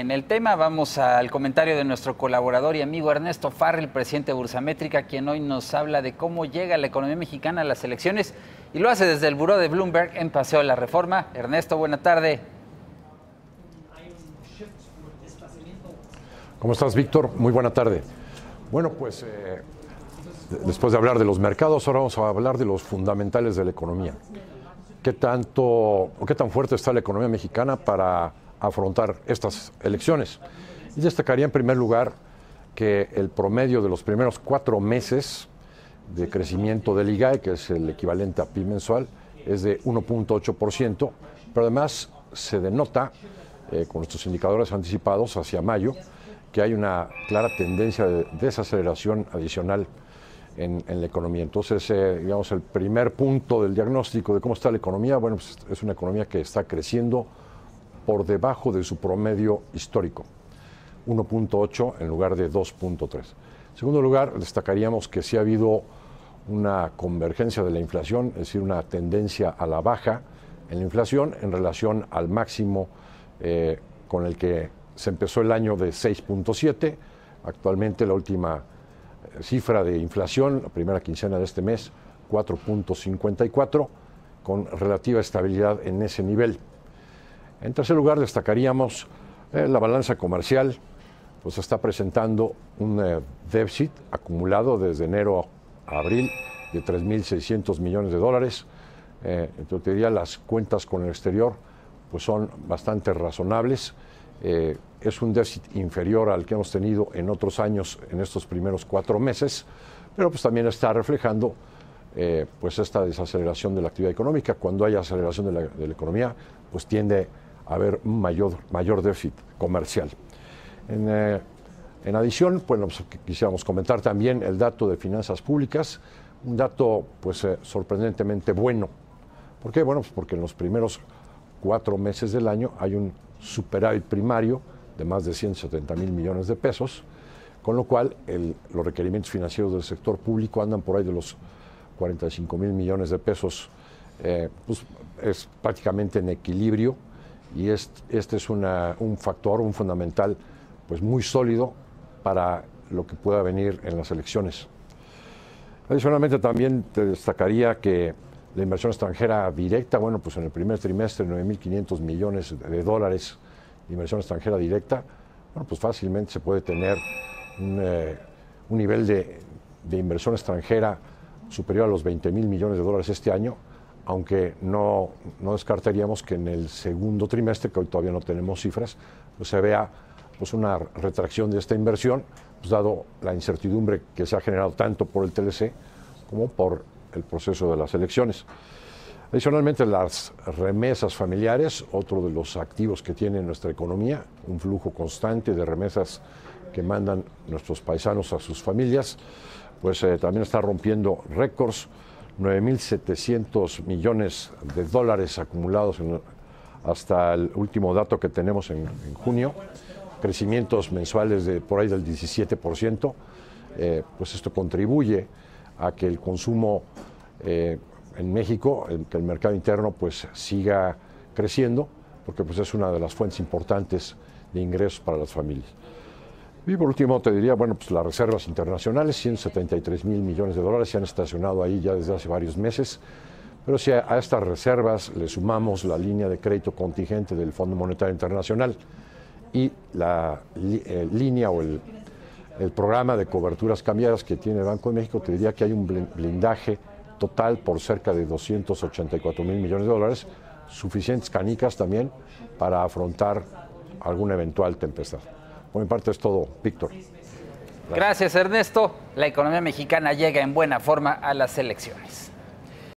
en el tema. Vamos al comentario de nuestro colaborador y amigo Ernesto Farrell, presidente de Bursamétrica, quien hoy nos habla de cómo llega la economía mexicana a las elecciones y lo hace desde el buró de Bloomberg en Paseo de la Reforma. Ernesto, buena tarde. ¿Cómo estás, Víctor? Muy buena tarde. Bueno, pues después de hablar de los mercados, ahora vamos a hablar de los fundamentales de la economía. ¿Qué tan fuerte está la economía mexicana para afrontar estas elecciones? Y destacaría en primer lugar que el promedio de los primeros 4 meses de crecimiento del IGAE, que es el equivalente a PIB mensual, es de 1.8%, pero además se denota, con nuestros indicadores anticipados hacia mayo, que hay una clara tendencia de desaceleración adicional en la economía. Entonces, digamos, el primer punto del diagnóstico de cómo está la economía, bueno, pues es una economía que está creciendo por debajo de su promedio histórico, 1.8 en lugar de 2.3. En segundo lugar, destacaríamos que sí ha habido una convergencia de la inflación, es decir, una tendencia a la baja en la inflación en relación al máximo con el que se empezó el año de 6.7. Actualmente la última cifra de inflación, la primera quincena de este mes, 4.54, con relativa estabilidad en ese nivel. En tercer lugar, destacaríamos la balanza comercial, pues está presentando un déficit acumulado desde enero a abril de 3.600 millones de dólares. Entonces, te diría, las cuentas con el exterior pues son bastante razonables. Es un déficit inferior al que hemos tenido en otros años en estos primeros 4 meses, pero pues también está reflejando pues esta desaceleración de la actividad económica. Cuando hay aceleración de la economía, pues tiende a haber un mayor déficit comercial. En adición, bueno, pues quisiéramos comentar también el dato de finanzas públicas, un dato pues sorprendentemente bueno. ¿Por qué? Bueno, pues porque en los primeros 4 meses del año hay un superávit primario de más de 170,000 millones de pesos, con lo cual los requerimientos financieros del sector público andan por ahí de los 45,000 millones de pesos, pues es prácticamente en equilibrio, y este es un factor, un fundamental pues muy sólido para lo que pueda venir en las elecciones. Adicionalmente también te destacaría que la inversión extranjera directa, bueno, pues en el primer trimestre 9.500 millones de dólares de inversión extranjera directa, bueno, pues fácilmente se puede tener un nivel de inversión extranjera superior a los 20,000 millones de dólares este año, aunque no descartaríamos que en el segundo trimestre, que hoy todavía no tenemos cifras, pues se vea pues una retracción de esta inversión, pues dado la incertidumbre que se ha generado tanto por el TLC como por el proceso de las elecciones. Adicionalmente, las remesas familiares, otro de los activos que tiene nuestra economía, un flujo constante de remesas que mandan nuestros paisanos a sus familias, pues también está rompiendo récords, 9.700 millones de dólares acumulados hasta el último dato que tenemos en junio, crecimientos mensuales de por ahí del 17%, pues esto contribuye a que el consumo en México, que el mercado interno pues siga creciendo, porque pues es una de las fuentes importantes de ingresos para las familias. Y por último te diría, bueno, pues las reservas internacionales, 173,000 millones de dólares se han estacionado ahí ya desde hace varios meses, pero si a estas reservas le sumamos la línea de crédito contingente del Fondo Monetario Internacional y la línea o el programa de coberturas cambiarias que tiene el Banco de México, te diría que hay un blindaje total por cerca de 284,000 millones de dólares, suficientes canicas también para afrontar alguna eventual tempestad. Por mi parte es todo, Víctor. Gracias, Ernesto. La economía mexicana llega en buena forma a las elecciones.